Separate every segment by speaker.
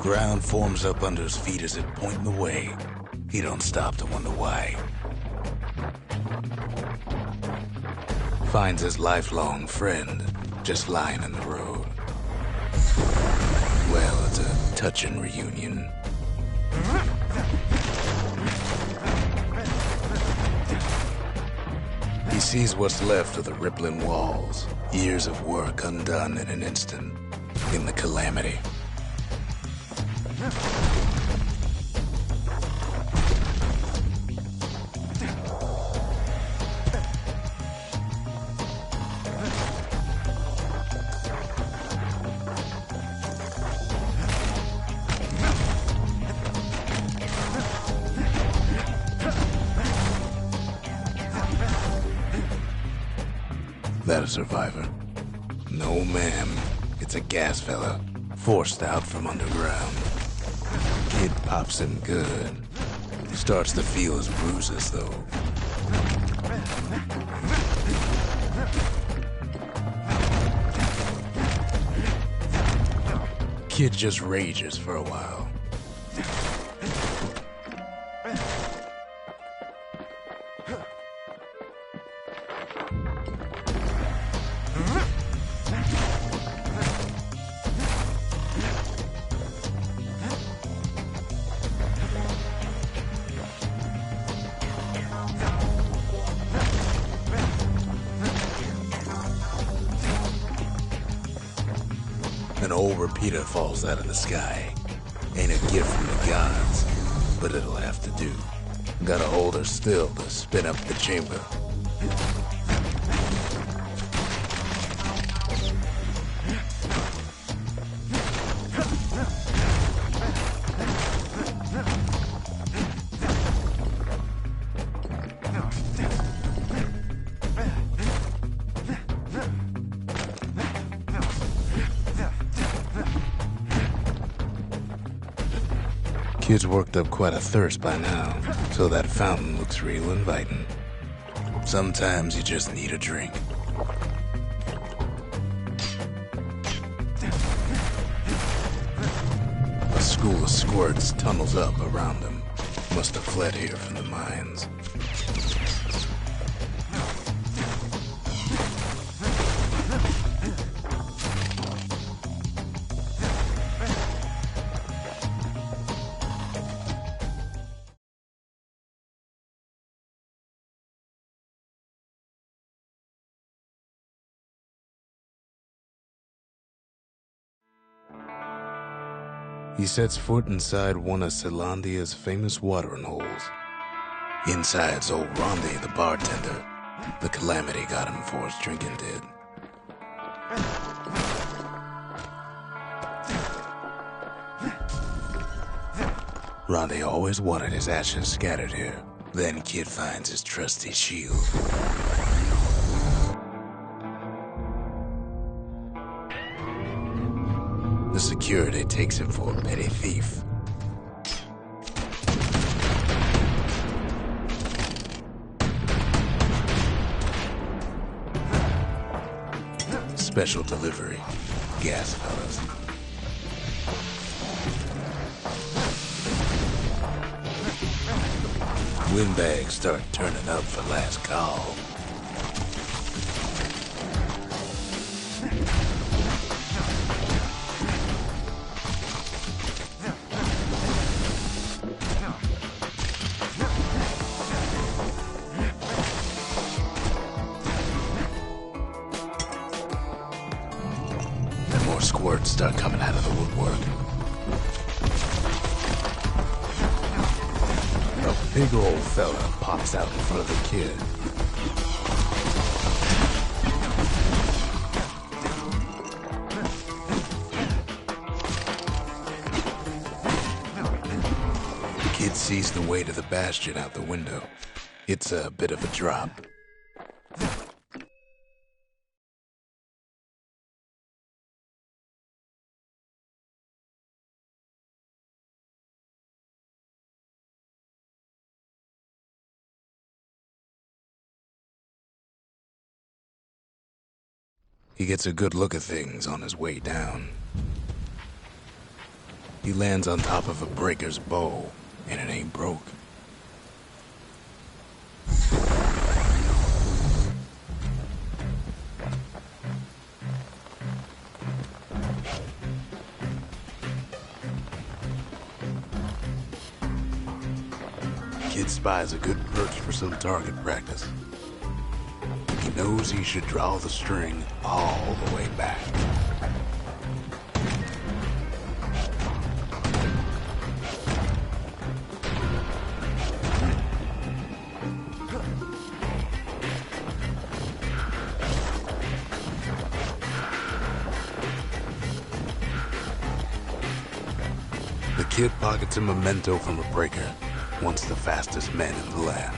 Speaker 1: Ground forms up under his feet as it pointing the way. He don't stop to wonder why. Finds his lifelong friend just lying in the road. Well, it's a touching reunion. He sees what's left of the rippling walls, years of work undone in an instant, in the calamity. That a survivor? No, ma'am. It's a gas fella, forced out from underground. Kid pops him good. Starts to feel his bruises, though. Kid just rages for a while. An old repeater falls out of the sky. Ain't a gift from the gods, but it'll have to do. Gotta hold her still to spin up the chamber. Kid's worked up quite a thirst by now, so that fountain looks real inviting. Sometimes you just need a drink. A school of squirts tunnels up around him. Must have fled here from the mines. He sets foot inside one of Celandia's famous watering holes. Inside's old Rondi, the bartender. The calamity got him for his drinking did. Rondi always wanted his ashes scattered here. Then Kid finds his trusty shield. The security takes him for a petty thief. Special delivery. Gas fellas. Windbags start turning up for last call. Squirts start coming out of the woodwork. A big old fella pops out in front of the kid. The kid sees the way to the bastion out the window. It's a bit of a drop. He gets a good look at things on his way down. He lands on top of a breaker's bow, and it ain't broke. Kid spies a good perch for some target practice. He knows he should draw the string all the way back. The kid pockets a memento from a breaker, once the fastest men in the land.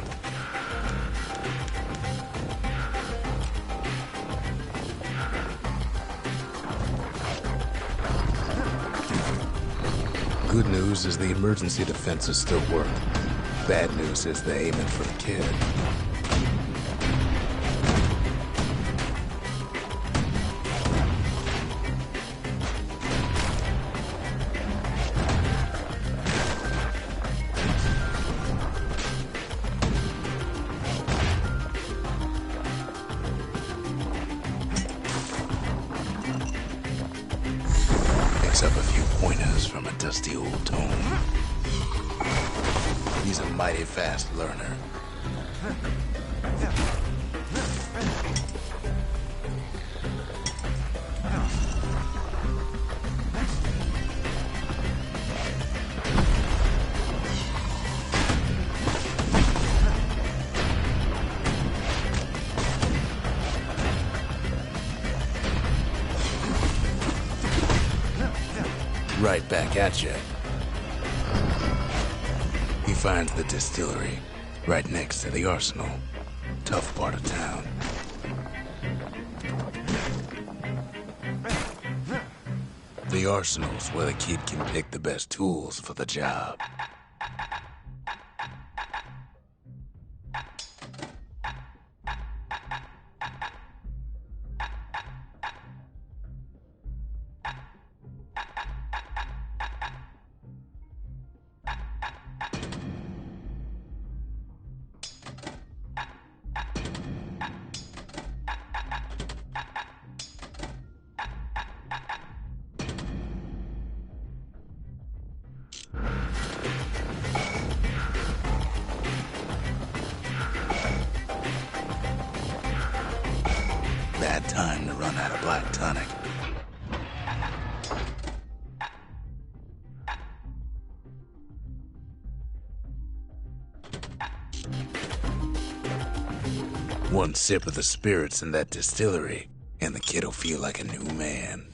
Speaker 1: Good news is the emergency defenses still work. Bad news is they're aiming for the kid. Up a few pointers from a dusty old tome. He's a mighty fast learner. Right back at you. He finds the distillery right next to the arsenal. Tough part of town. The arsenal's where the kid can pick the best tools for the job. Bad time to run out of black tonic. One sip of the spirits in that distillery, and the kid'll feel like a new man.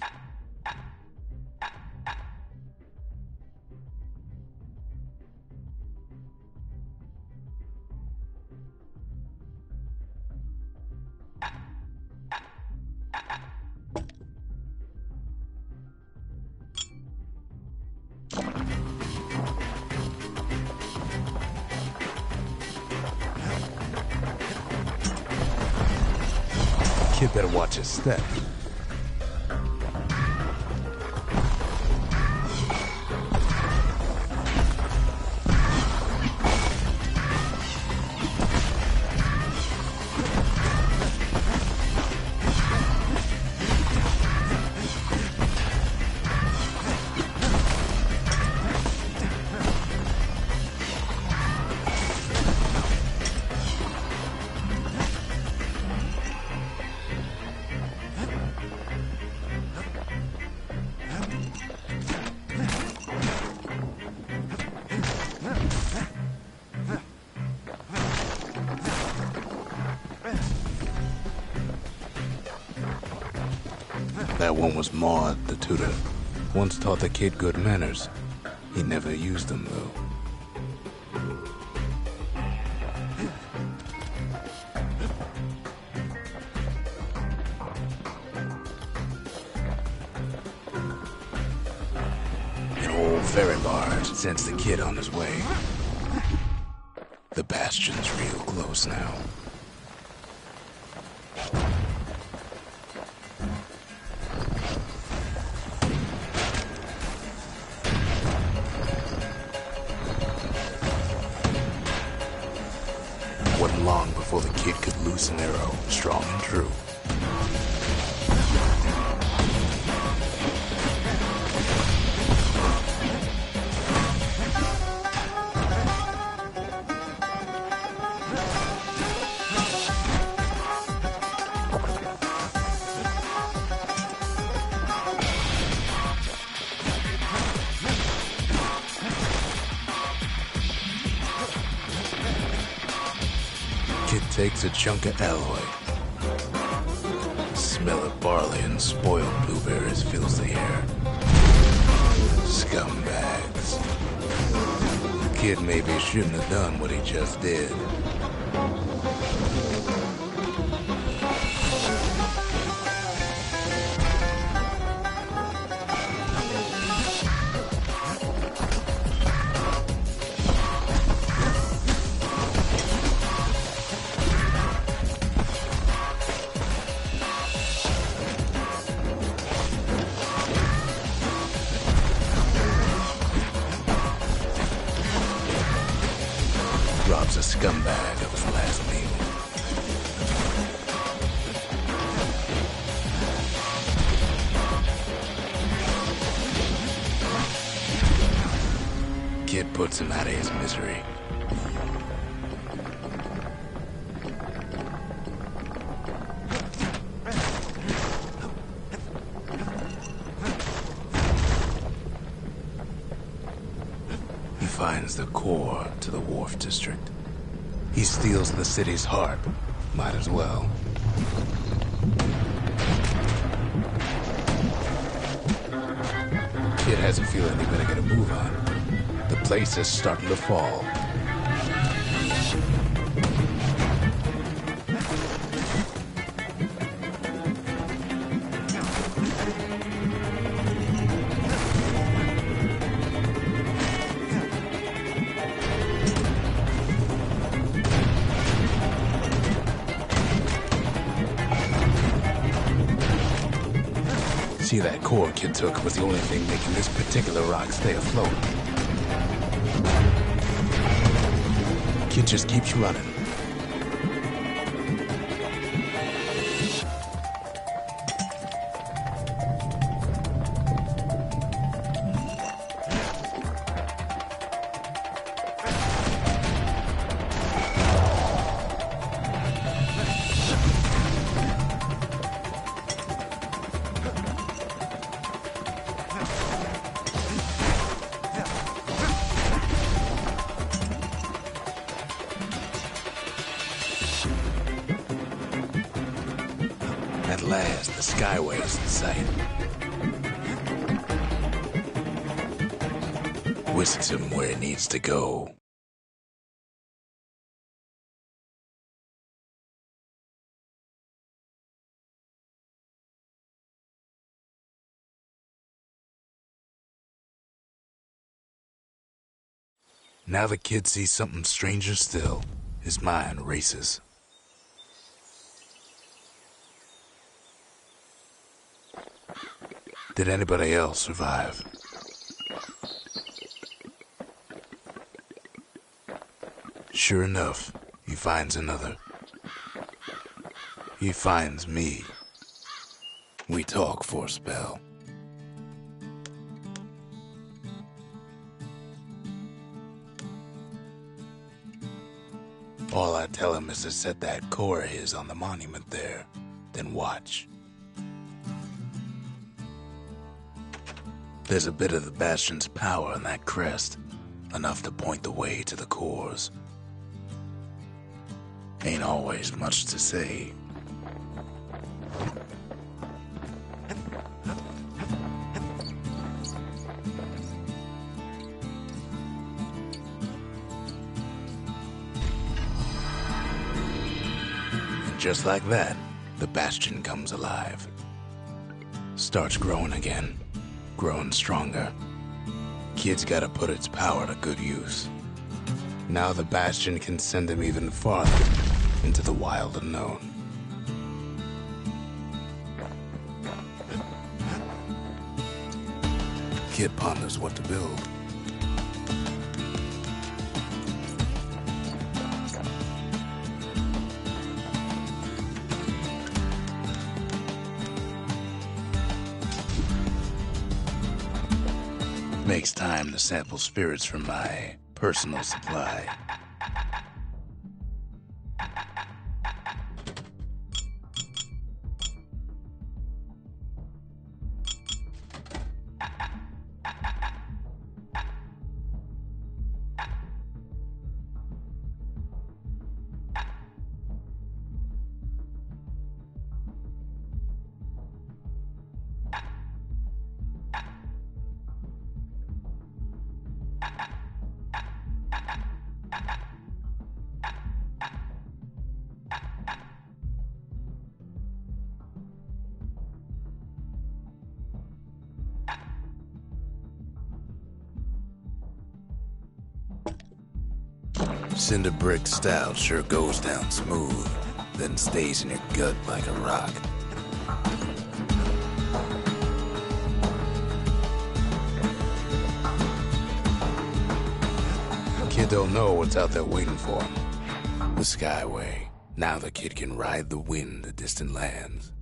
Speaker 1: Kid better watch his step. That one was Maud, the tutor. Once taught the kid good manners. He never used them, though. An old ferry barge sends the kid on his way. The bastion's real close now. before the kid could loose an arrow, strong and true. Kid takes a chunk of alloy. Smell of barley and spoiled blueberries fills the air. Scumbags. The kid maybe shouldn't have done what he just did. Robs a scumbag of his last meal. Kid puts him out of his misery. He finds the core to the wharf district. He steals the city's heart. Might as well. Kid has a feeling he better get a move on. The place is starting to fall. See, that core Kid took was the only thing making this particular rock stay afloat. Kid just keeps running. At last, the Skyway is in sight. Whisks him where he needs to go. Now the kid sees something stranger still. His mind races. Did anybody else survive? Sure enough, he finds another. He finds me. We talk for a spell. All I tell him is to set that core of his on the monument there, then watch. There's a bit of the Bastion's power in that crest, enough to point the way to the cores. Ain't always much to say. And just like that, the Bastion comes alive. Starts growing again. Growing stronger. Kid's gotta put its power to good use. Now the Bastion can send him even farther into the wild unknown. Kid ponders what to build. Makes time to sample spirits from my personal supply. Cinder brick stout sure goes down smooth, then stays in your gut like a rock. Kid don't know what's out there waiting for him. The Skyway. Now the kid can ride the wind to distant lands.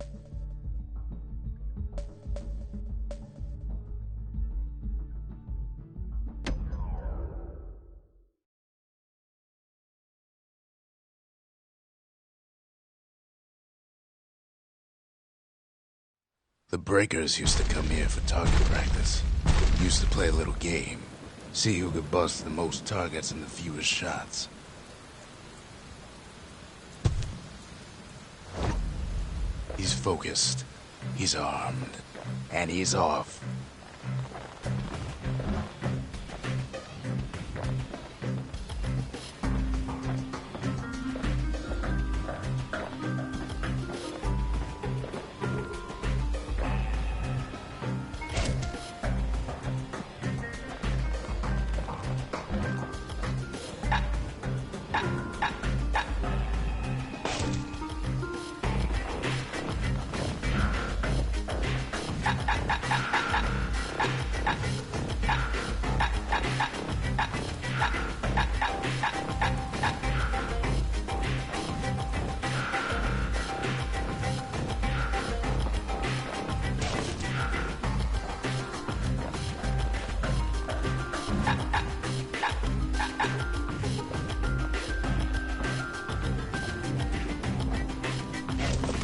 Speaker 1: The breakers used to come here for target practice. Used to play a little game. See who could bust the most targets and the fewest shots. He's focused, he's armed, and he's off.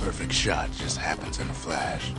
Speaker 1: Perfect shot just happens in a flash.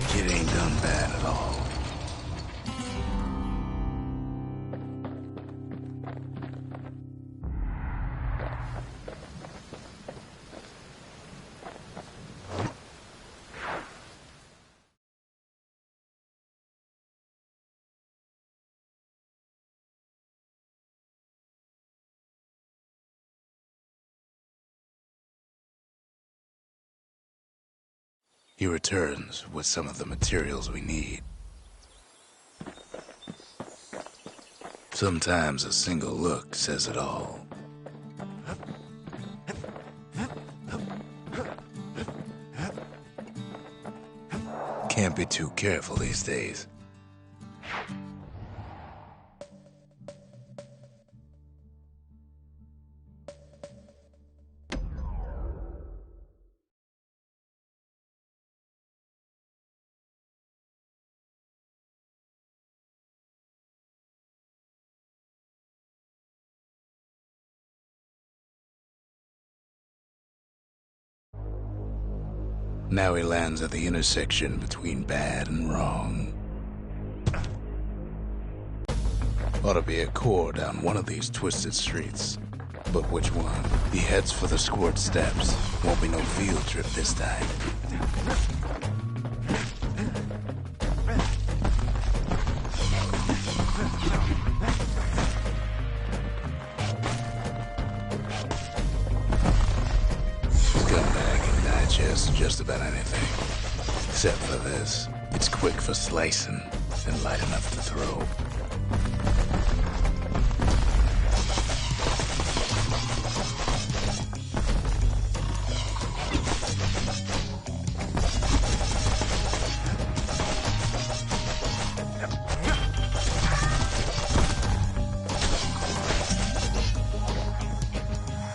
Speaker 1: Kid ain't done bad at all. He returns with some of the materials we need. Sometimes a single look says it all. Can't be too careful these days. Now he lands at the intersection between bad and wrong. Ought to be a core down one of these twisted streets. But which one? He heads for the squirt steps. Won't be no field trip this time. Scumbag can digest just about anything. Except for this. It's quick for slicing and light enough to throw.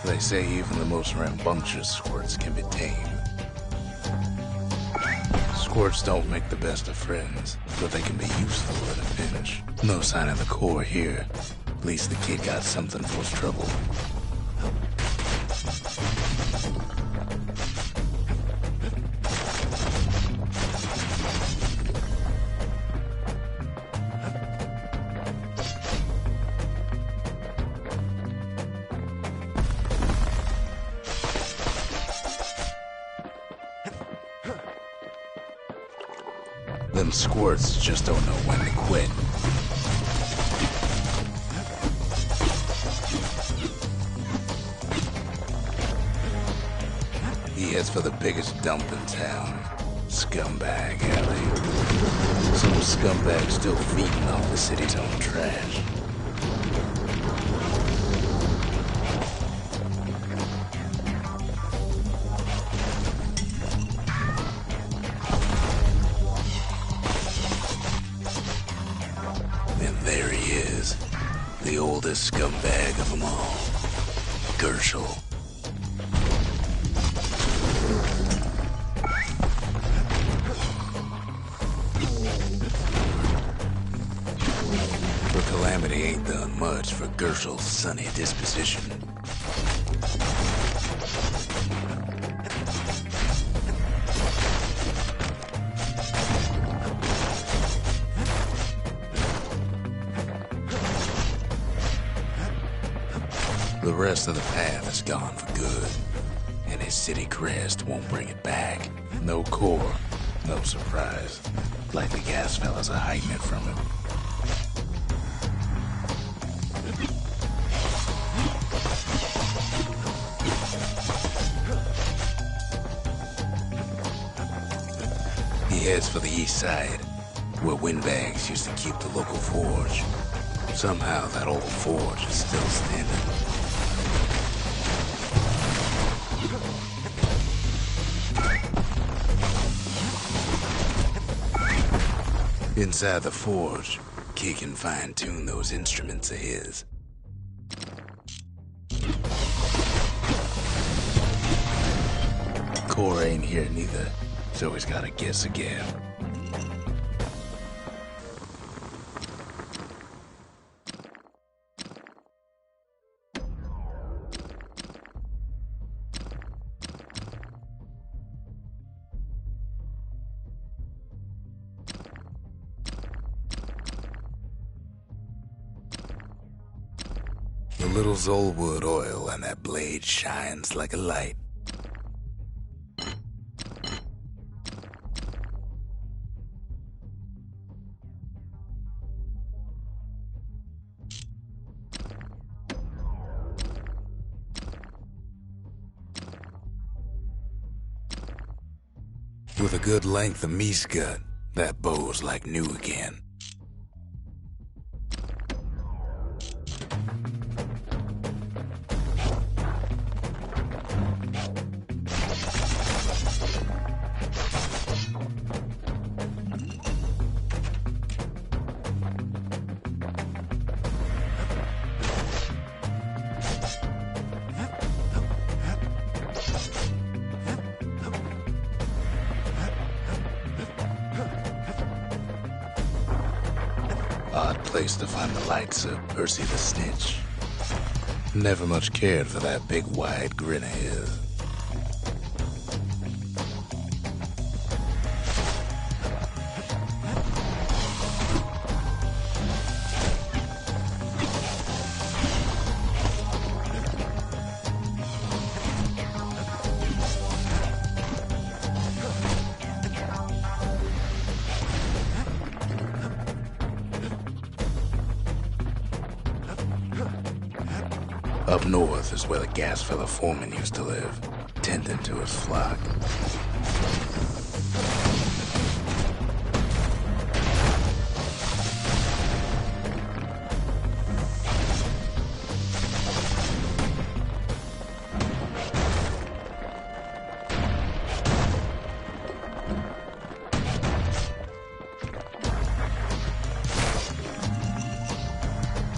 Speaker 1: They say even the most rambunctious squirts can be tamed. Squirts don't make the best of friends, but they can be useful in a pinch. No sign of the core here. At least the kid got something for his trouble. Them squirts just don't know when to quit. He heads for the biggest dump in town. Scumbag Alley. Some scumbag still feeding off the city's own trash. And there he is, the oldest scumbag of them all, Gershel. For Calamity ain't done much for Gershel's sunny disposition. The rest of the path is gone for good, and his city crest won't bring it back. No core, no surprise. Like the gas fellas are hiding it from him. He heads for the east side, where windbags used to keep the local forge. Somehow that old forge is still standing. Inside the forge, Key can fine-tune those instruments of his. Core ain't here neither, so he's gotta guess again. The little Zolwood oil on that blade shines like a light. With a good length of meat gut, that bow's like new again. Odd place to find the likes of Percy the Snitch. Never much cared for that big wide grin of his. Up north is where the gas fella foreman used to live, tending to his flock.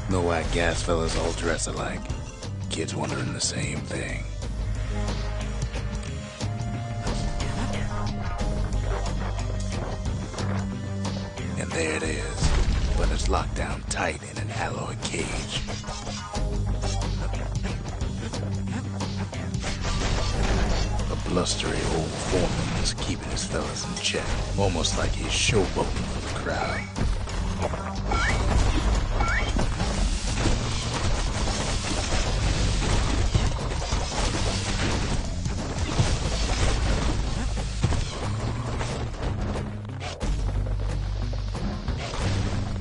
Speaker 1: Know why gas fellas all dress alike? Kids wondering the same thing. And there it is, but it's locked down tight in an alloy cage. A blustery old foreman is keeping his fellas in check, almost like he's showboating for the crowd.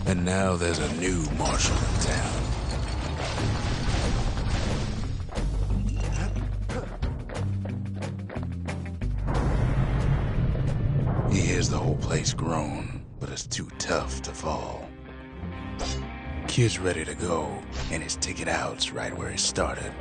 Speaker 1: And now there's a new marshal in town. He hears the whole place groan, but it's too tough to fall. Kid's ready to go, and his ticket out's right where he started.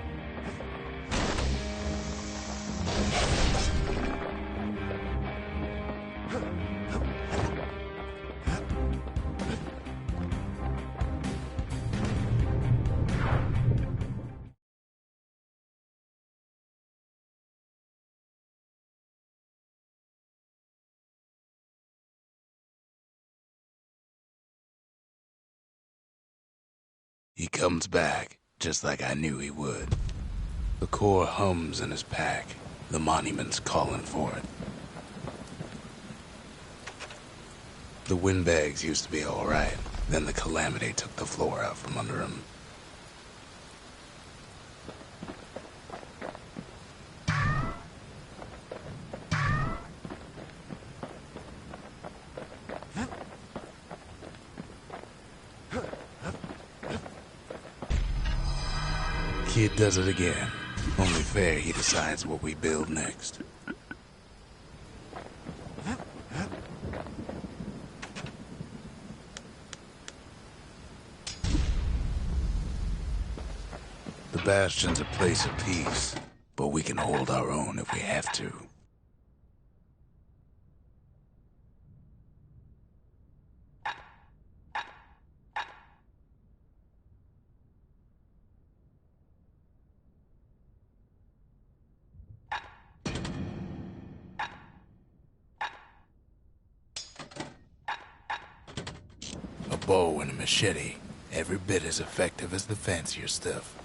Speaker 1: He comes back, just like I knew he would. The core hums in his pack. The monument's calling for it. The windbags used to be all right. Then the calamity took the floor out from under him. Kid does it again. Only fair he decides what we build next. The Bastion's a place of peace, but we can hold our own if we have to. A bow and a machete, every bit as effective as the fancier stuff.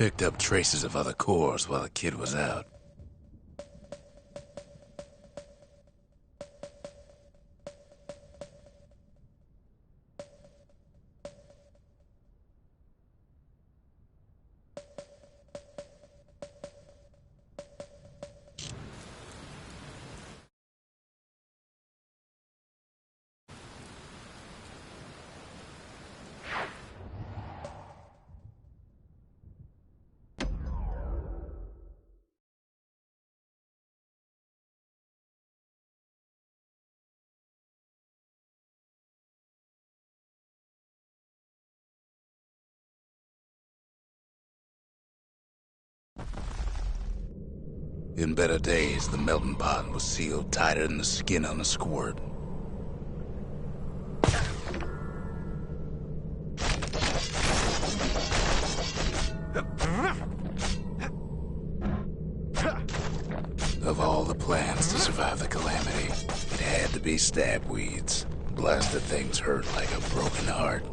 Speaker 1: Picked up traces of other cores while the kid was out. In better days, the melting pot was sealed tighter than the skin on a squirt. Of all the plans to survive the calamity, it had to be stabweeds. Blasted things hurt like a broken heart.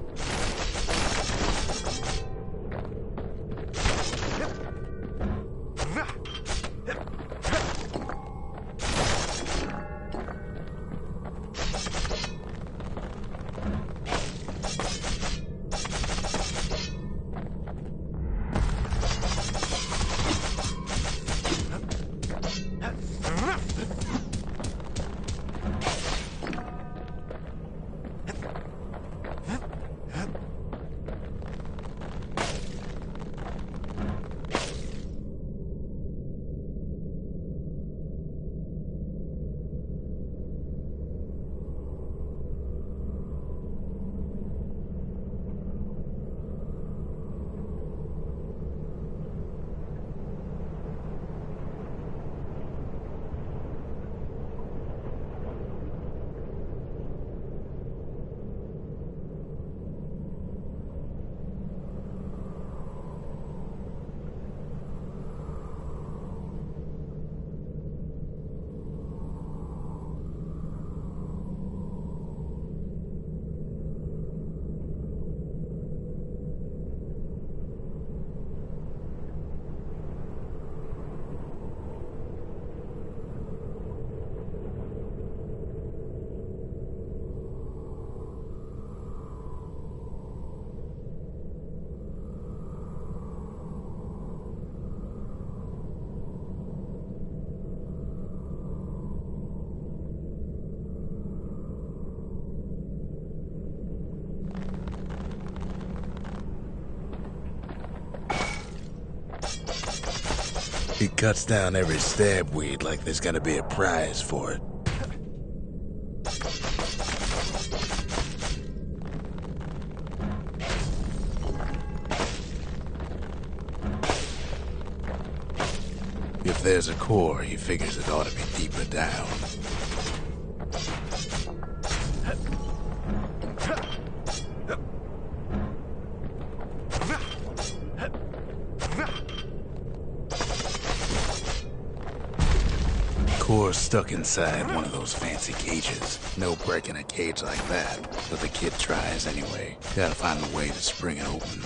Speaker 1: He cuts down every stabweed like there's gonna be a prize for it. If there's a core, he figures it ought to be deeper down. Core's stuck inside one of those fancy cages. No breaking a cage like that, but the kid tries anyway. Gotta find a way to spring it open.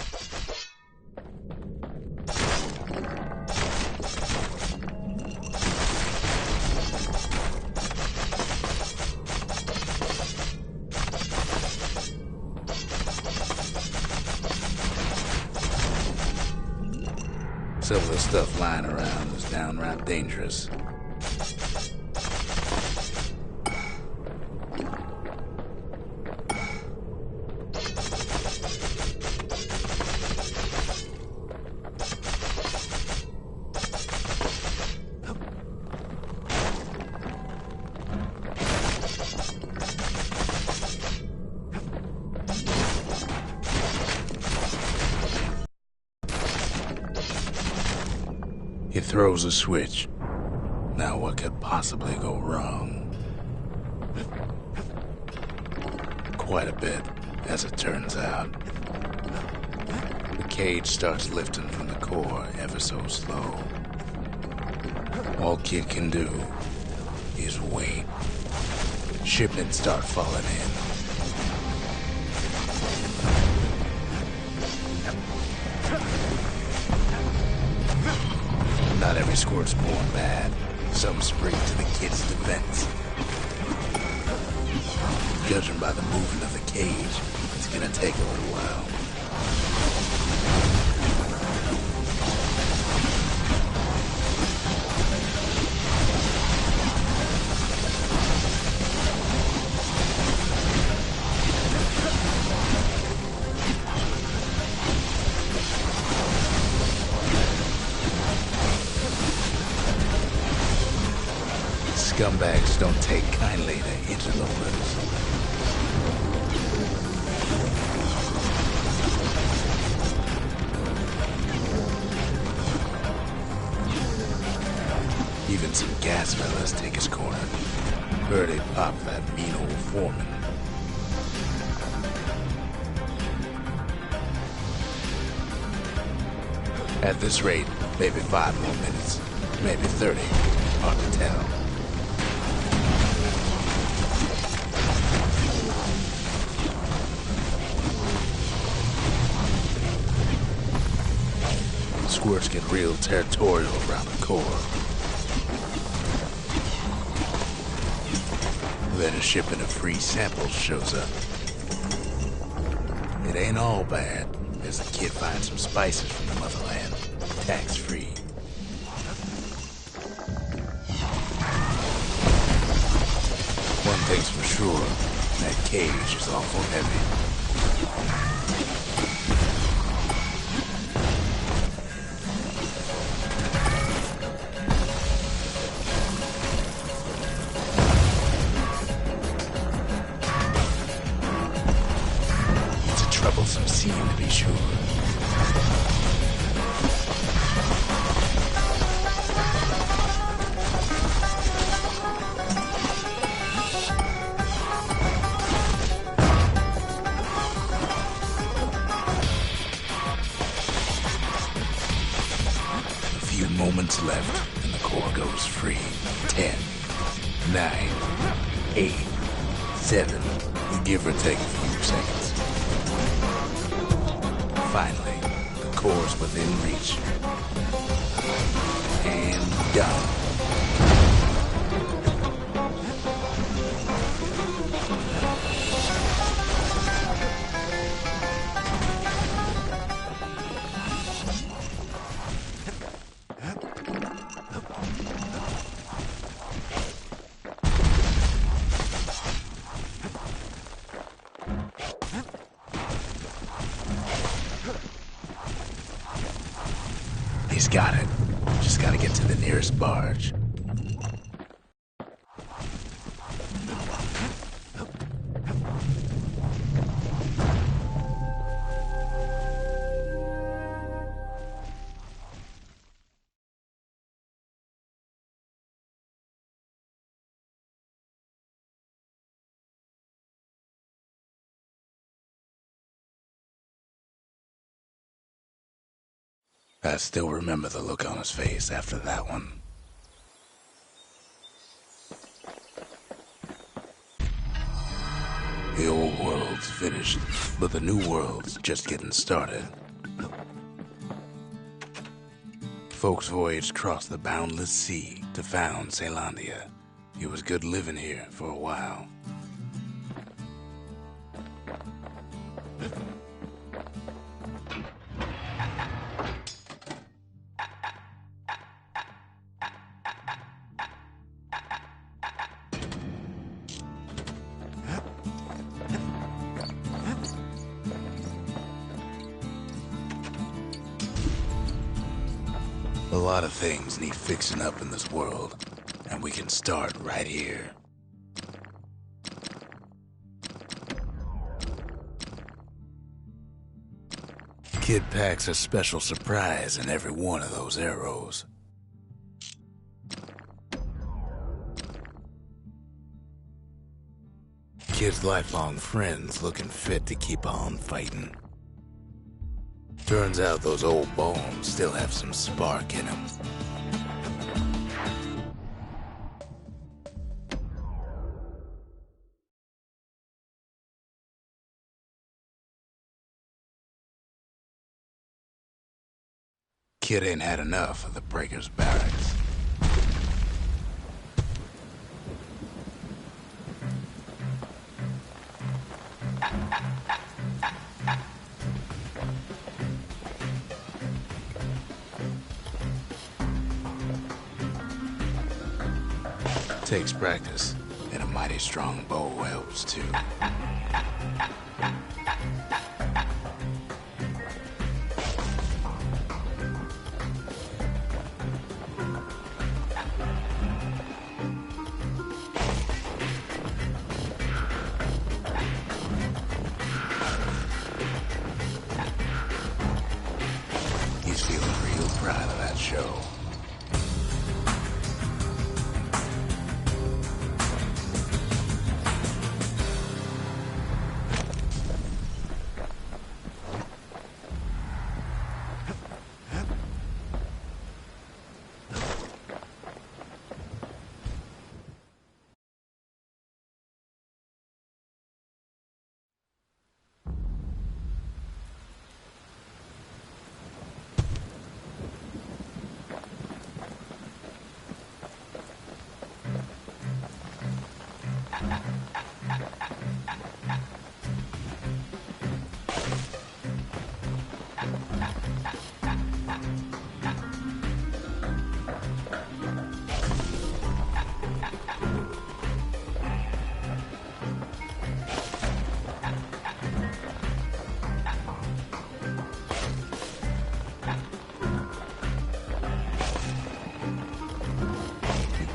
Speaker 1: Some of the stuff lying around is downright dangerous. He throws a switch. Now what could possibly go wrong? Quite a bit, as it turns out. The cage starts lifting from the core ever so slow. All Kid can do is wait. Shipments start falling in. squirts born bad. Some spring to the kid's defense. Judging by the movement of the cage, it's gonna take a little while. Scumbags don't take kindly to interlopers. Even some gas fellas take his corner. Heard he popped that mean old foreman. At this rate, maybe 5 more minutes, maybe 30. Hard to tell. Squirts get real territorial around the core. Then a shipment of free samples shows up. It ain't all bad, as the kid finds some spices from the motherland, tax-free. One thing's for sure, that cage is awful heavy. Troublesome scene, to be sure. A few moments left, and the core goes free. 10, 9, 8, 7. You give or take a few seconds. Finally, the core's within reach. And done. He's got it. Just gotta get to the nearest barge. I still remember the look on his face after that one. The old world's finished, but the new world's just getting started. Folks voyaged across the boundless sea to found Caelondia. It was good living here for a while. A lot of things need fixing up in this world, and we can start right here. Kid packs a special surprise in every one of those arrows. Kid's lifelong friends looking fit to keep on fighting. Turns out those old bones still have some spark in them. Kid ain't had enough of the Breakers' barracks. Takes practice, and a mighty strong bow helps too. He's feeling real proud of that show.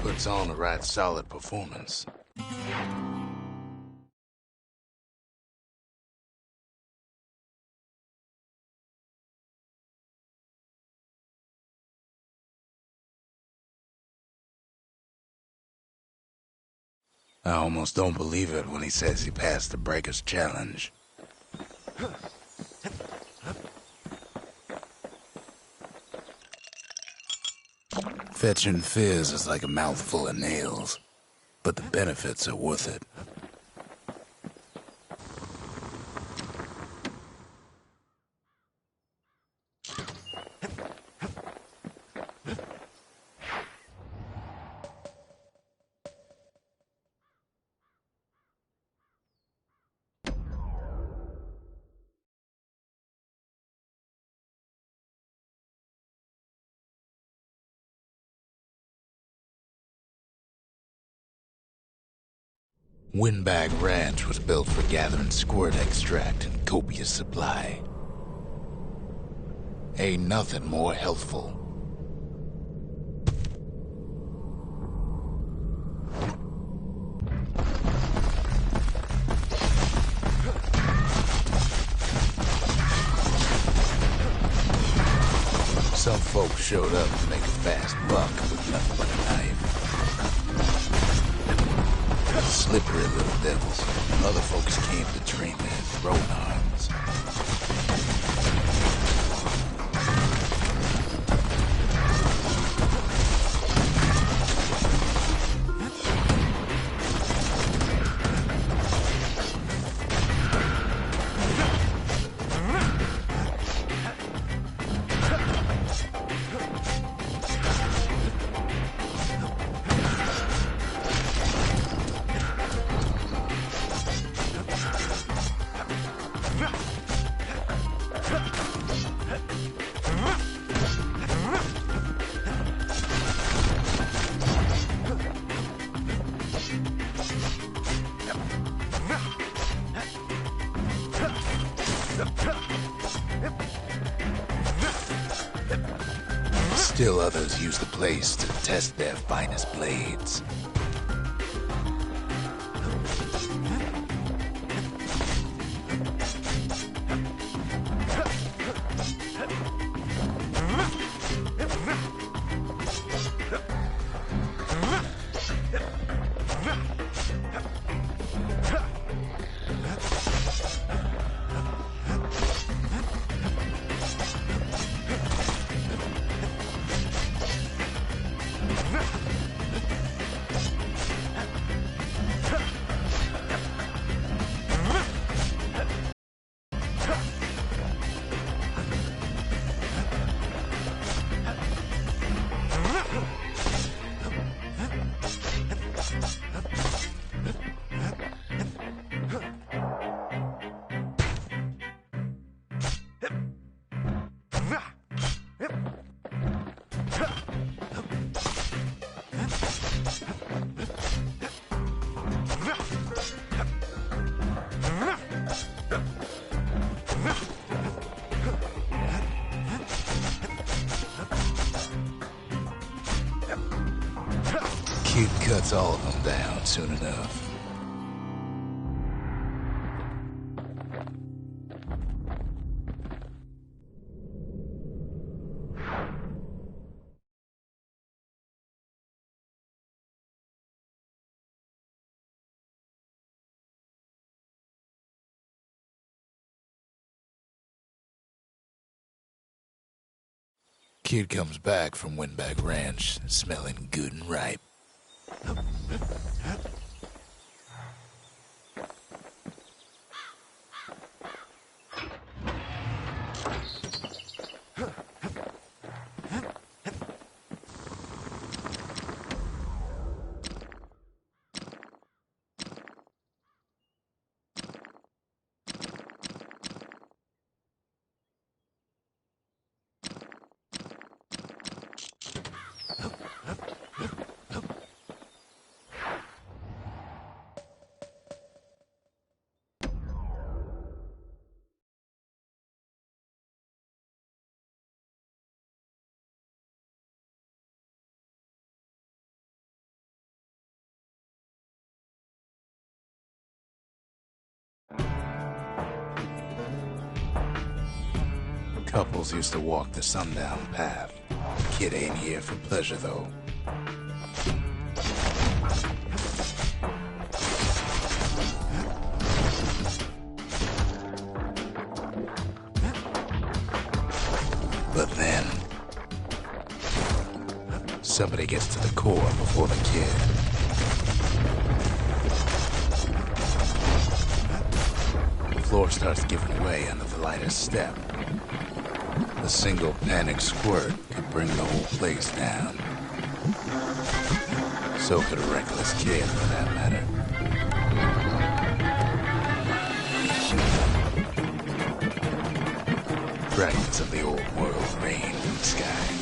Speaker 1: Puts on a right solid performance. I almost don't believe it when he says he passed the Breaker's challenge. Fetching fizz is like a mouthful of nails, but the benefits are worth it. Windbag Ranch was built for gathering squirt extract in copious supply. Ain't nothing more healthful. Some folks showed up to make a fast buck with nothing but a knife. Slippery little devils. Other folks came to train their throwing arms. Still others use the place to test their finest blades. cuts all of them down soon enough. Kid comes back from Windbag Ranch, smelling good and ripe. Couples used to walk the sundown path. Kid ain't here for pleasure, though. But then, somebody gets to the core before the kid. The floor starts giving way under the lightest step. A single panic squirt could bring the whole place down. So could a reckless kid, for that matter. Fragments of the old world rain from the sky.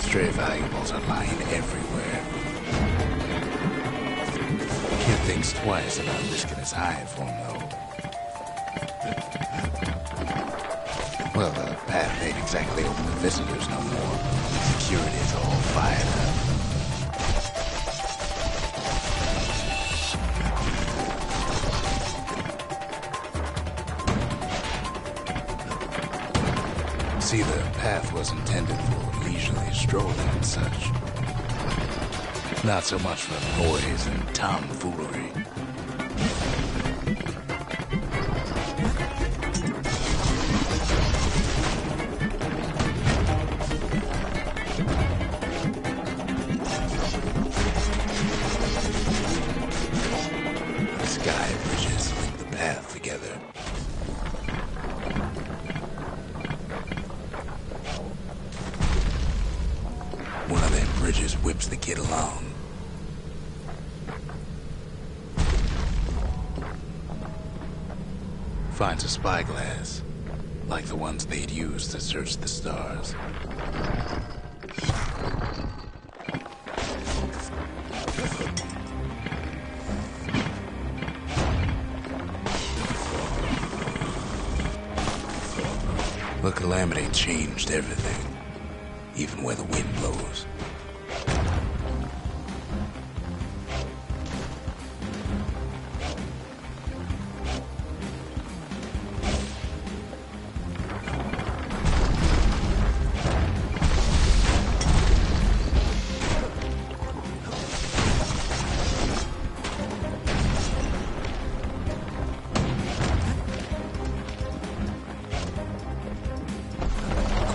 Speaker 1: Stray valuables are lying everywhere. Kid thinks twice about risking his hide for him, though. Well, the path ain't exactly open to visitors no more. Security's all fired up. See, the path was intended for leisurely strolling and such. Not so much for noise and tomfoolery. Sky bridges link the path together. One of them bridges whips the kid along. Finds a spyglass, like the ones they'd use to search the stars. The calamity changed everything, even where the wind blows.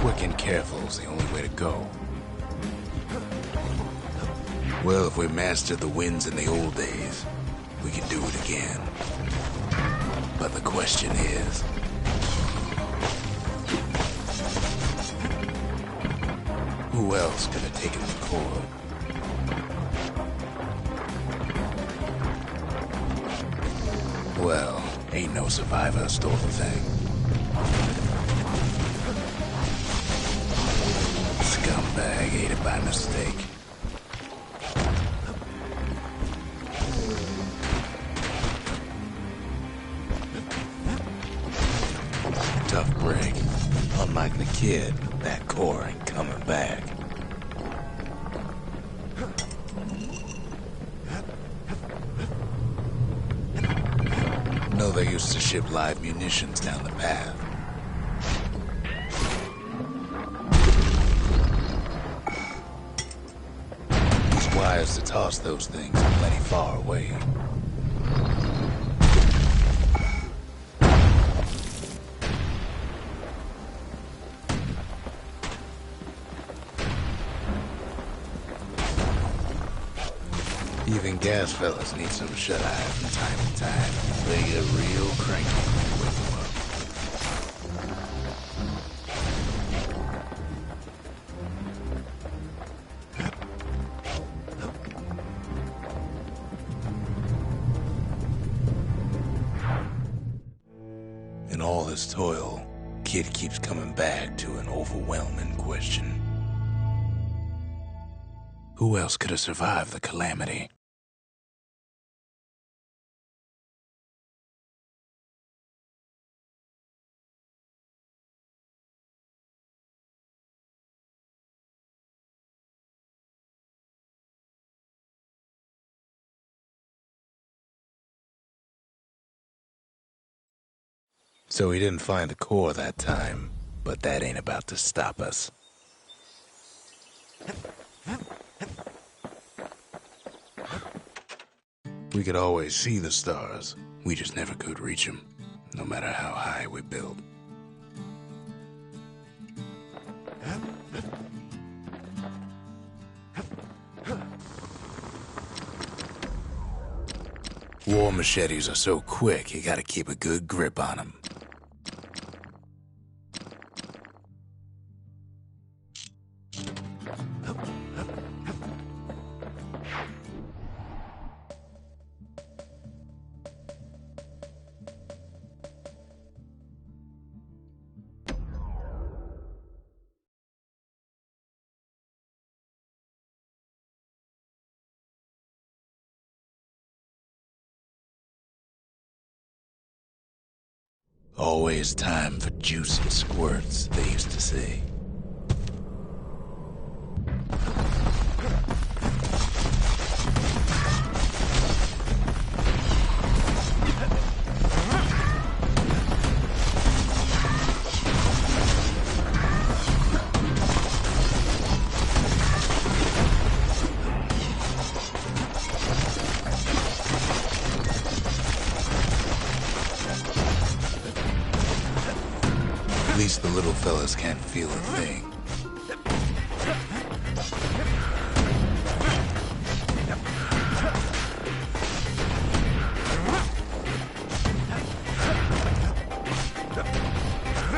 Speaker 1: Quick and careful is the only way to go. Well, if we mastered the winds in the old days, we can do it again. But the question is, who else could have taken the core? Well, ain't no survivor stole the thing. navigated by mistake. Tough break. Unlike the kid, that core ain't coming back. Know they used to ship live munitions down the path. These wires to toss those things are plenty far away. Even gas fellas need some shut-eye from time to time. They get real cranky when you wake them up. In all this toil, Kid keeps coming back to an overwhelming question. Who else could have survived the calamity? So we didn't find the core that time, but that ain't about to stop us. We could always see the stars. We just never could reach them, no matter how high we built. War machetes are so quick, you gotta keep a good grip on them. Always time for juice and squirts, they used to say. At least the little fellas can't feel a thing.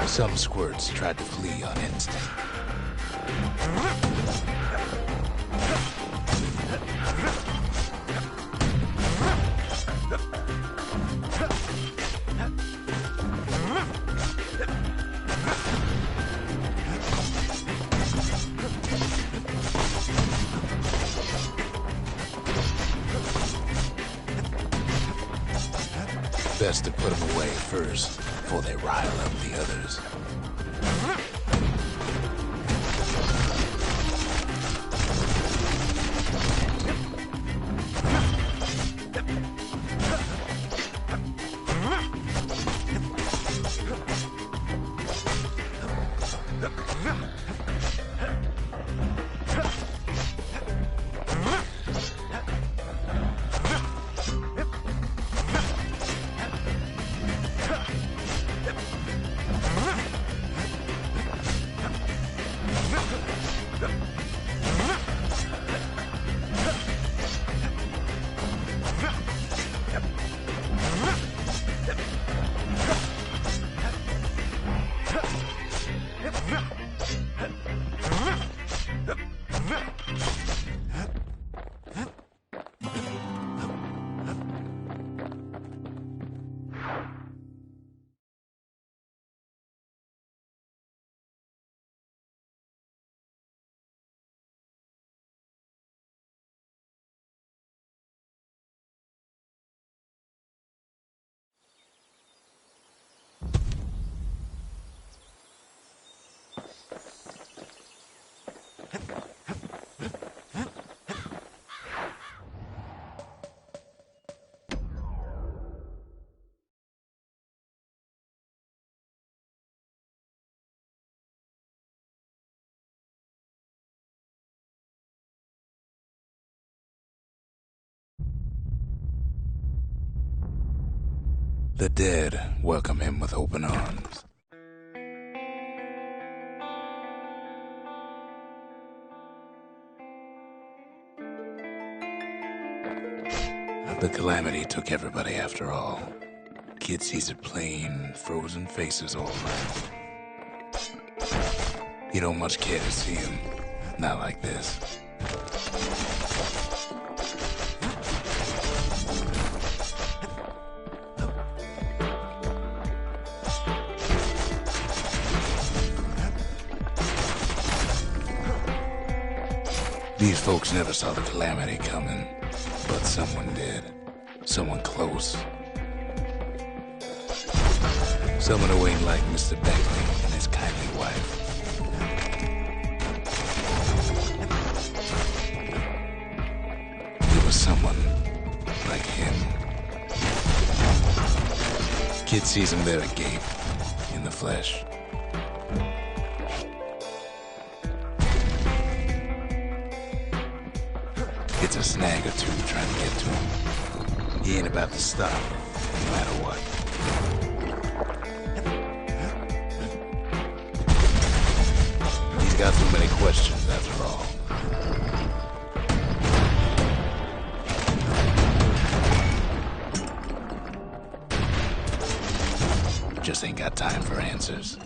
Speaker 1: Some squirts tried to flee on instinct. Best to put them away first, before they rile up the others. The dead welcome him with open arms. The calamity took everybody after all. Kid sees it plain, frozen faces all around. You don't much care to see him. Not like this. These folks never saw the calamity coming, but someone did. Someone close. Someone who ain't like Mr. Beckley and his kindly wife. It was someone like him. Kid sees him there agape, in the flesh. It's a snag or two trying to get to him. He ain't about to stop, no matter what. He's got too many questions, after all. Just ain't got time for answers.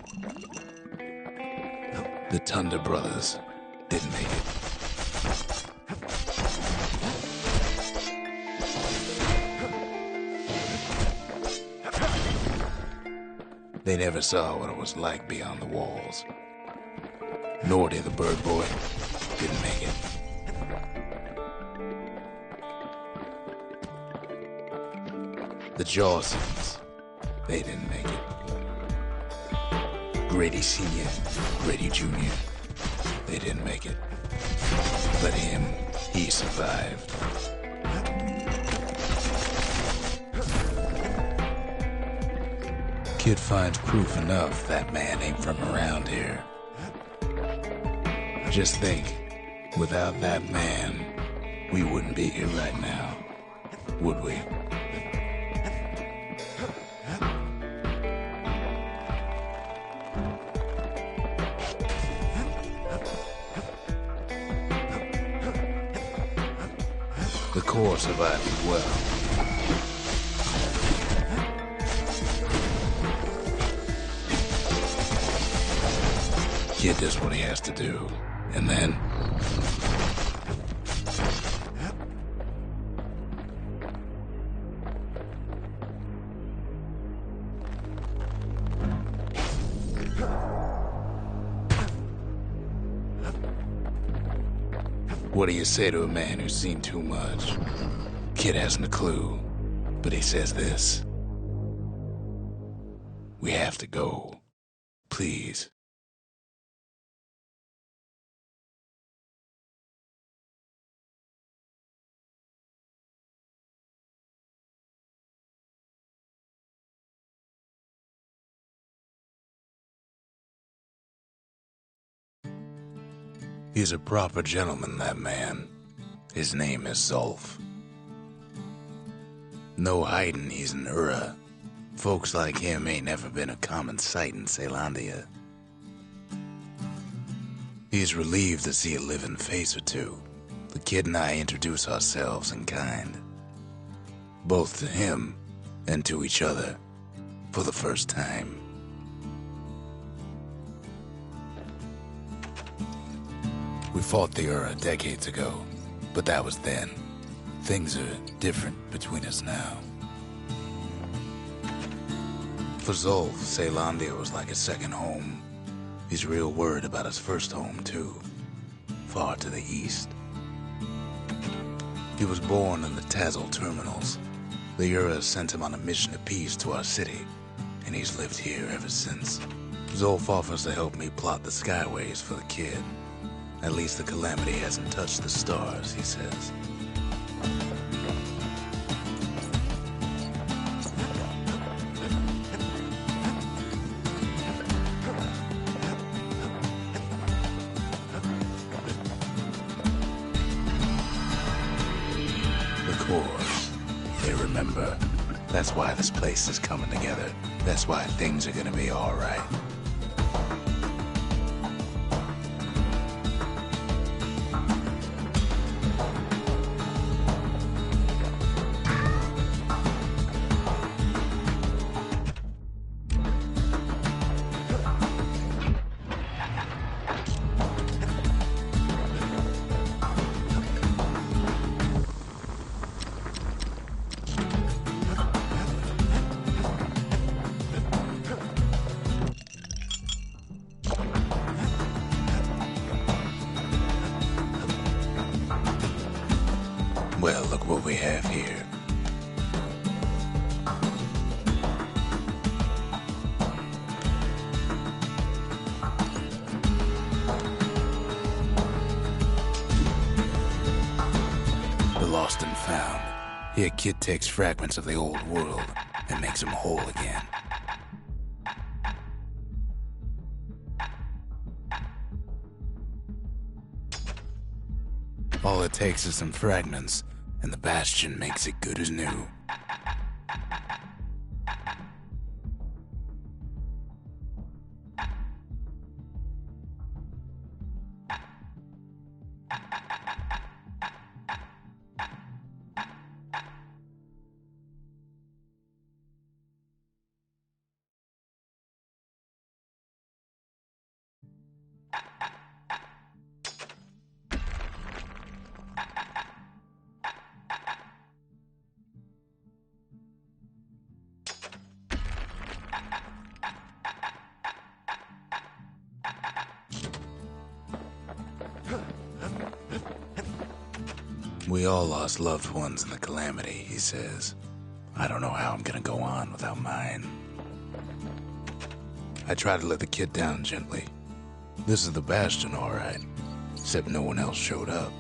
Speaker 1: The Thunder brothers didn't make it. They never saw what it was like beyond the walls. Nor did the bird boy. Didn't make it. The Jawsons. They didn't make it. Grady Sr., Grady Jr. They didn't make it. But him, he survived. Kid finds proof enough that man ain't from around here. Just think, without that man, we wouldn't be here right now, would we? The Corps survived as well. Kid does what he has to do, and then... What do you say to a man who's seen too much? Kid hasn't a clue, but he says this. We have to go. Please. He's a proper gentleman, that man. His name is Zulf. No hiding he's an Ura. Folks like him ain't never been a common sight in Caelondia. He's relieved to see a living face or two. The kid and I introduce ourselves in kind. Both to him and to each other for the first time. We fought the Ura decades ago, but that was then. Things are different between us now. For Zulf, Caelondia was like a second home. He's real worried about his first home, too. Far to the east. He was born in the Tazal terminals. The Ura sent him on a mission of peace to our city, and he's lived here ever since. Zulf offers to help me plot the skyways for the kid. At least the calamity hasn't touched the stars, he says. The Corps, they remember. That's why this place is coming together. That's why things are gonna be all right. Well, look what we have here. The lost and found. Here, kid takes fragments of the old world and makes them whole again. All it takes is some fragments, and the Bastion makes it good as new. We all lost loved ones in the calamity, he says. I don't know how I'm gonna go on without mine. I try to let the kid down gently. This is the Bastion, all right. Except no one else showed up.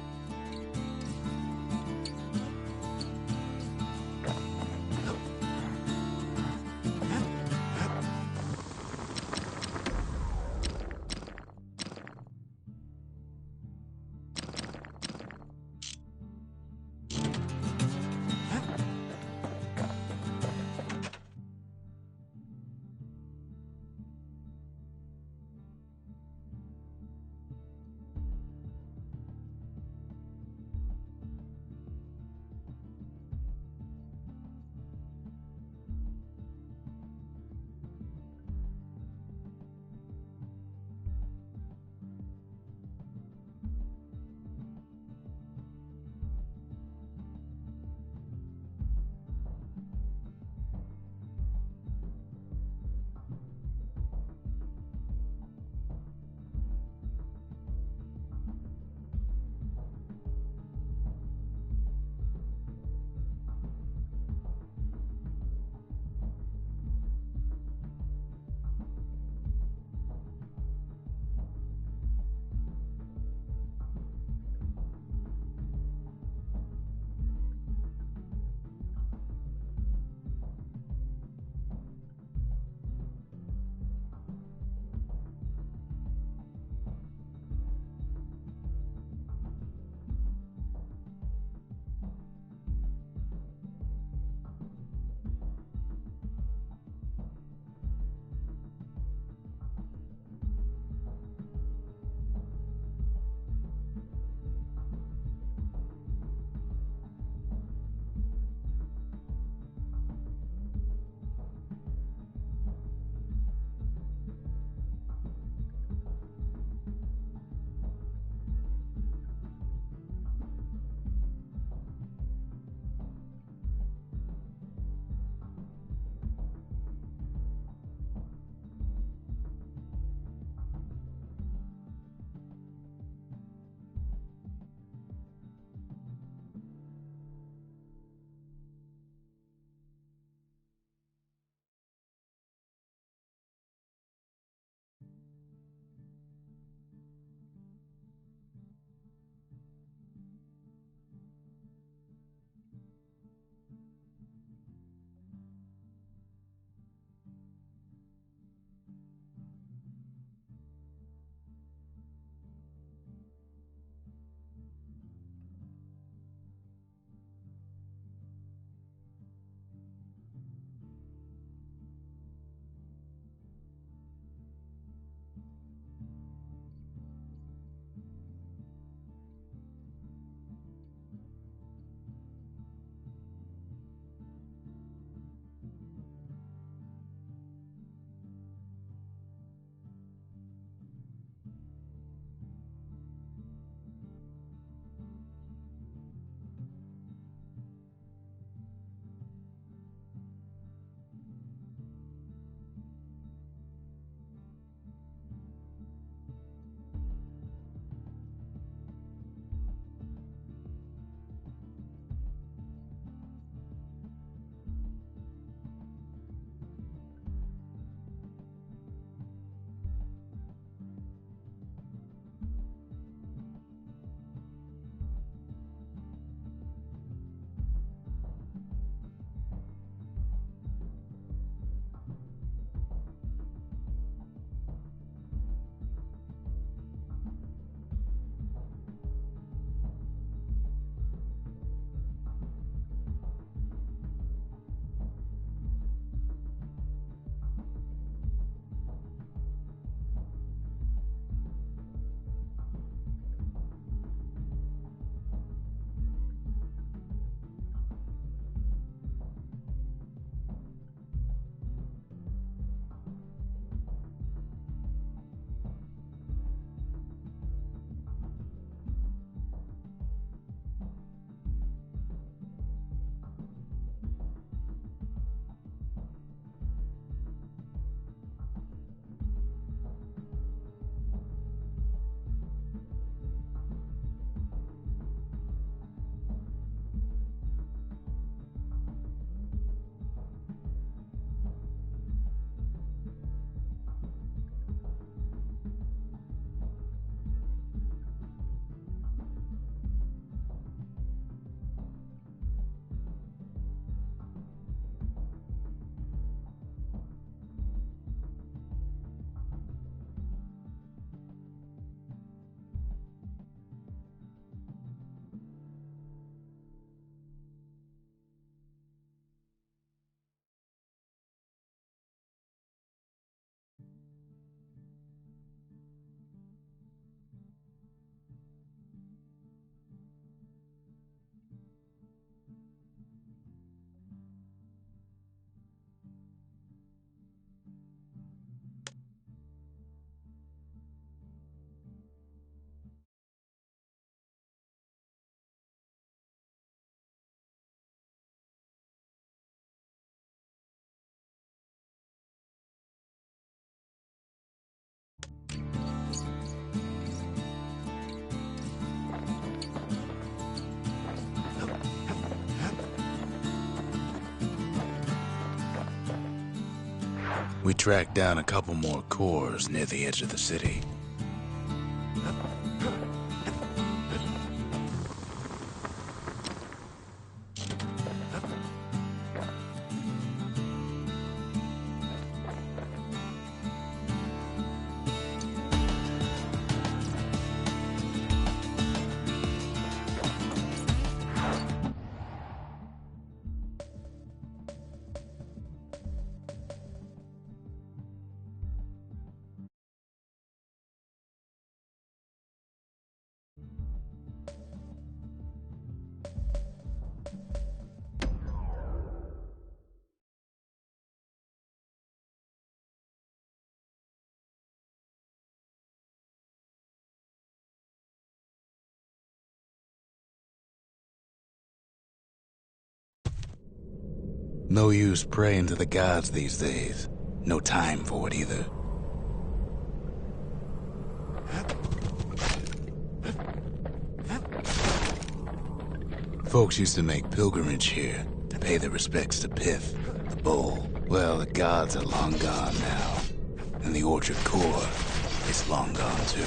Speaker 1: We tracked down a couple more cores near the edge of the city. No use praying to the gods these days. No time for it either. Folks used to make pilgrimage here to pay their respects to Pith, the bull. Well, the gods are long gone now, and the orchard core is long gone too.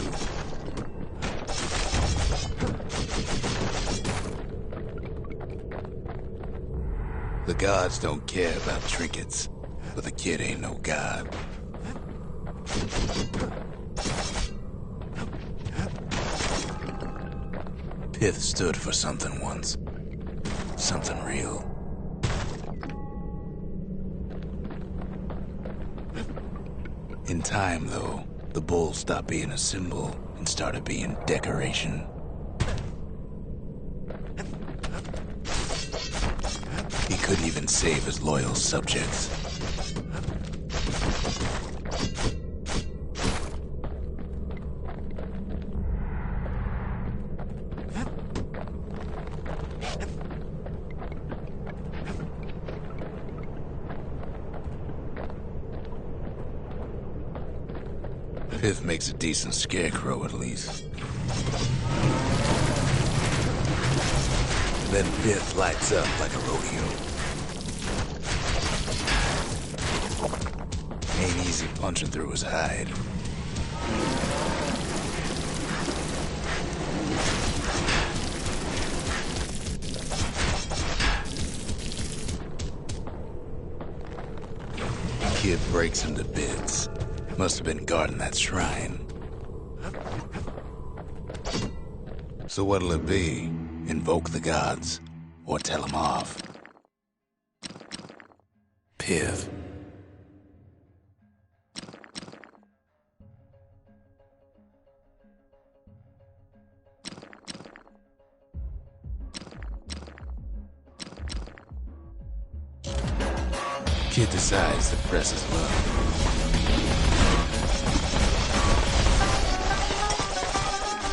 Speaker 1: The gods don't care about trinkets, but the kid ain't no god. Pith stood for something once. Something real. In time, though, the bull stopped being a symbol and started being decoration. He couldn't even save his loyal subjects. Pith makes a decent scarecrow, at least. Then Pith lights up like a rodeo. Ain't easy punching through his hide. Kid breaks him to bits. Must have been guarding that shrine. So what'll it be? Invoke the gods, or tell them off? Pith. Kid decides to press his luck.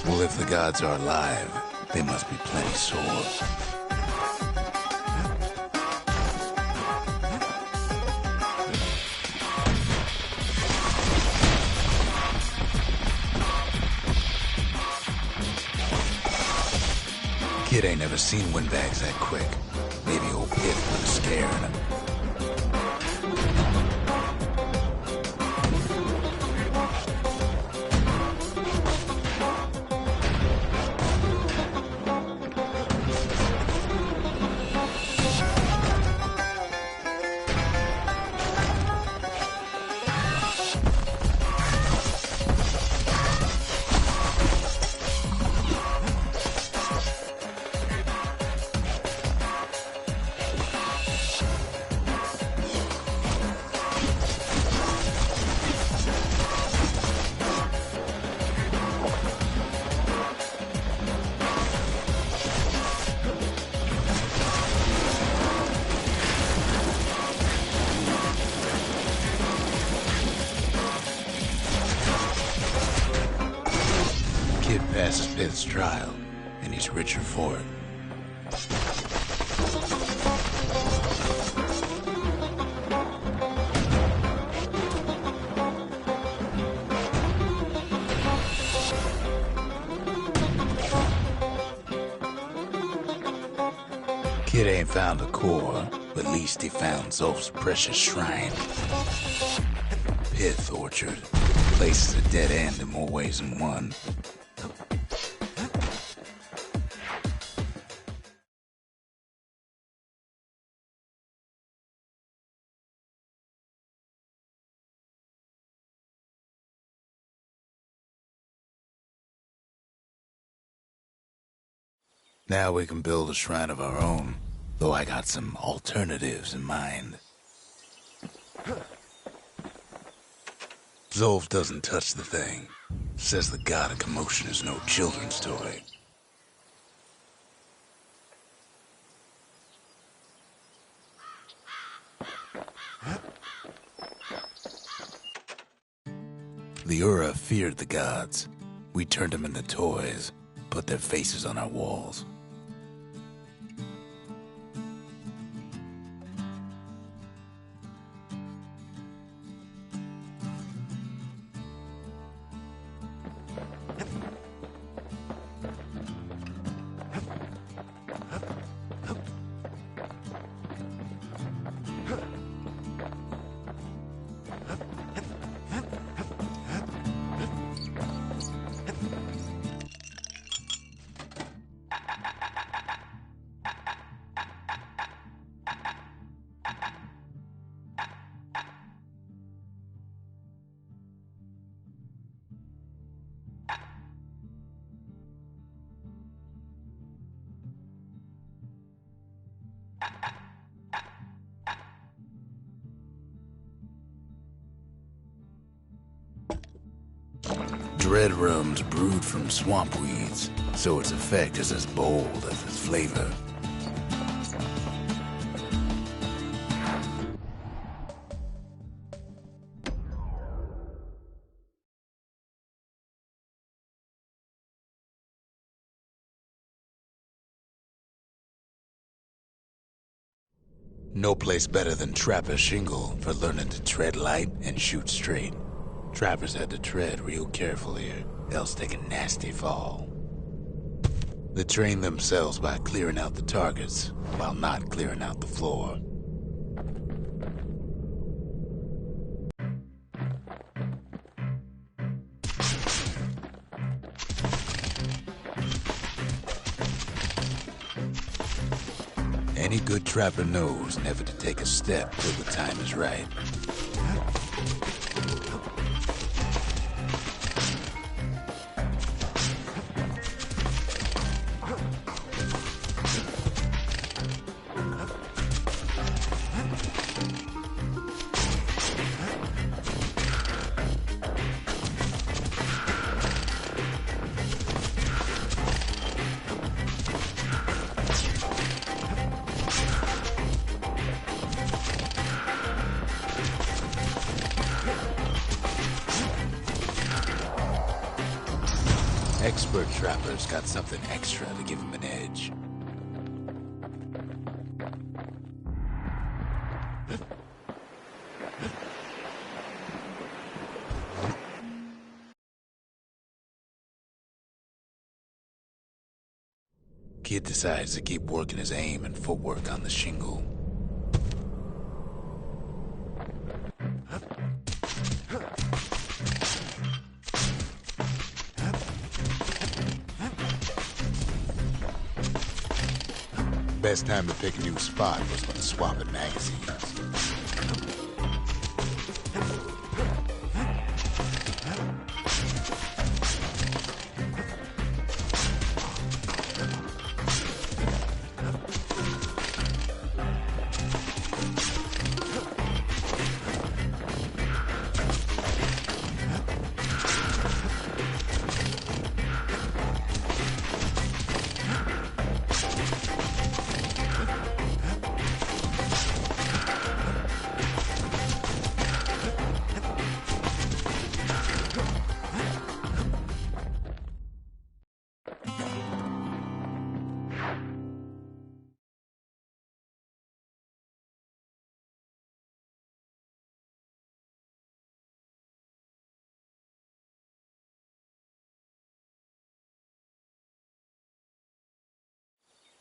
Speaker 1: Well, if the gods are alive, they must be plenty sore. Kid ain't never seen windbags that quick. Maybe old Pith put a scare in him. Kid passes Pith's trial, and he's richer for it. Kid ain't found a core, but at least he found Zolf's precious shrine. pith orchard. Place is a dead end in more ways than one. Now we can build a shrine of our own, though I got some alternatives in mind. Zolf doesn't touch the thing. Says the god of commotion is no children's toy. The Ura feared the gods. We turned them into toys, put their faces on our walls. Dread rum's brewed from swamp weeds, so its effect is as bold as its flavor. No place better than Trapper's shingle for learning to tread light and shoot straight. Trappers had to tread real careful here, else take a nasty fall. They train themselves by clearing out the targets, while not clearing out the floor. Any good trapper knows never to take a step till the time is right. Expert trappers got something extra to give them an edge. Kid decides to keep working his aim and footwork on the shingle. Best time to pick a new spot was when swapping magazines.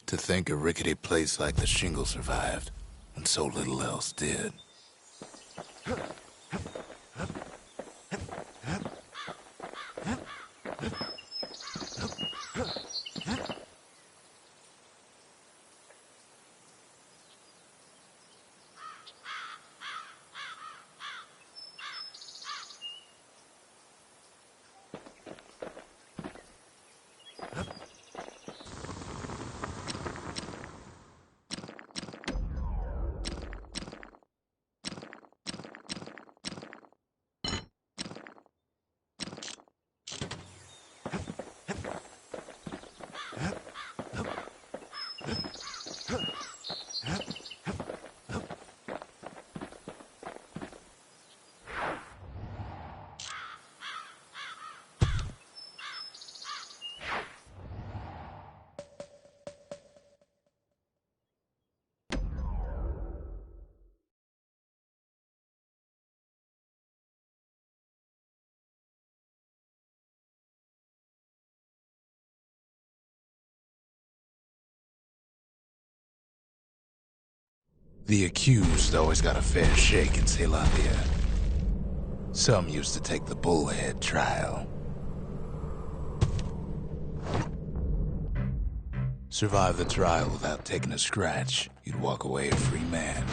Speaker 1: To think a rickety place like the shingle survived, when so little else did. The accused always got a fair shake in Zealandia. Some used to take the bullhead trial. Survive the trial without taking a scratch, you'd walk away a free man.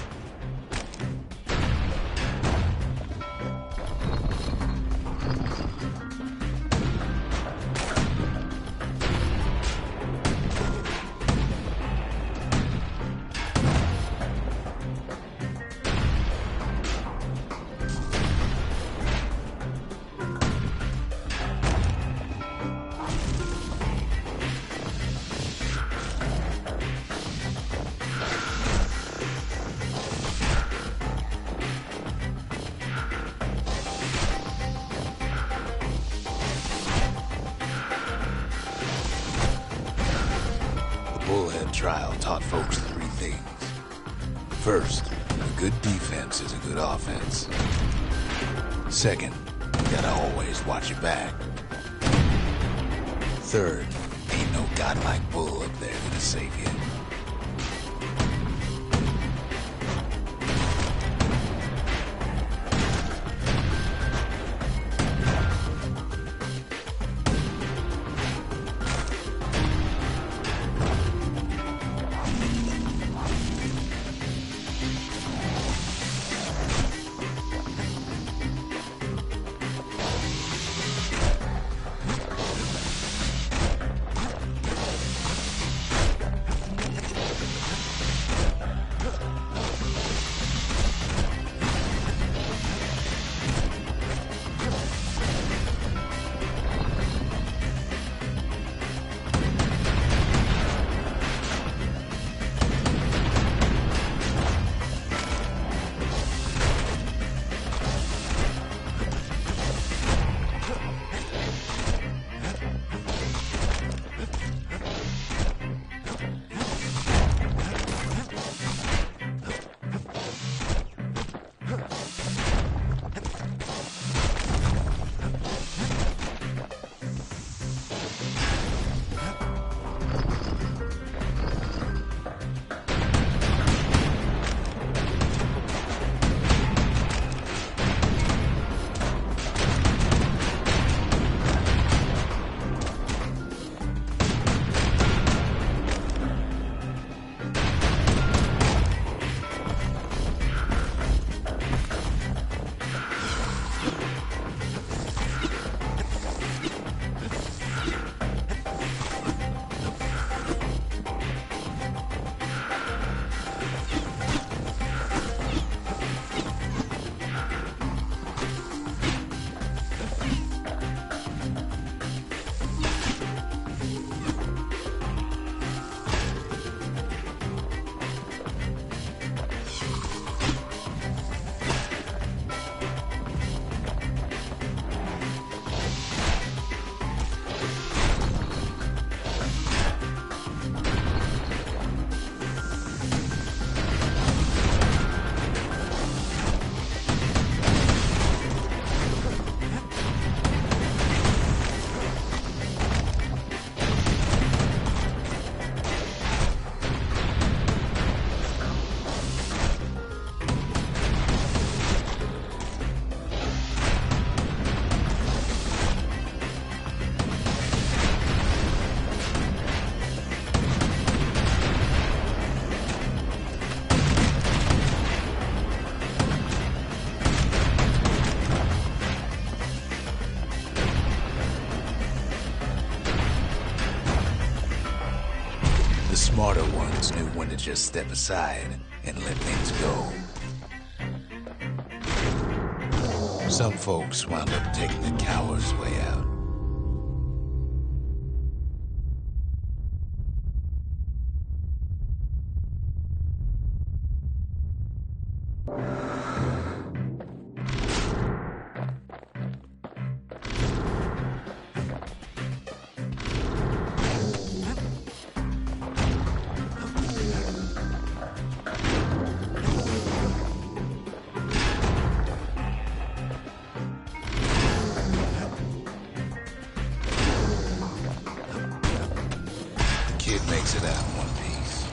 Speaker 1: Bullhead trial taught folks three things. First, a good defense is a good offense. Second, you gotta always watch your back. Third, ain't no godlike bull up there gonna save you. just step aside and let things go. Some folks wound up taking the coward's way out. Kid makes it out in one piece.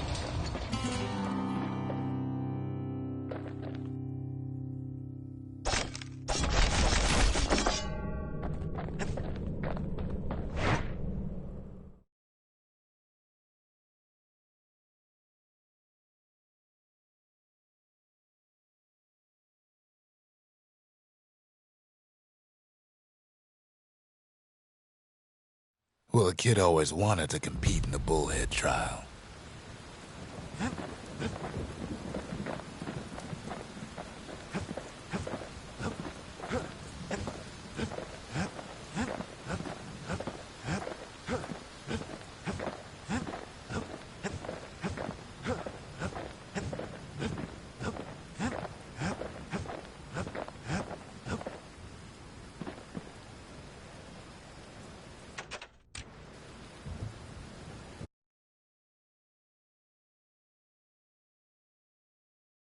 Speaker 1: Well, the kid always wanted to compete in the bullhead trial.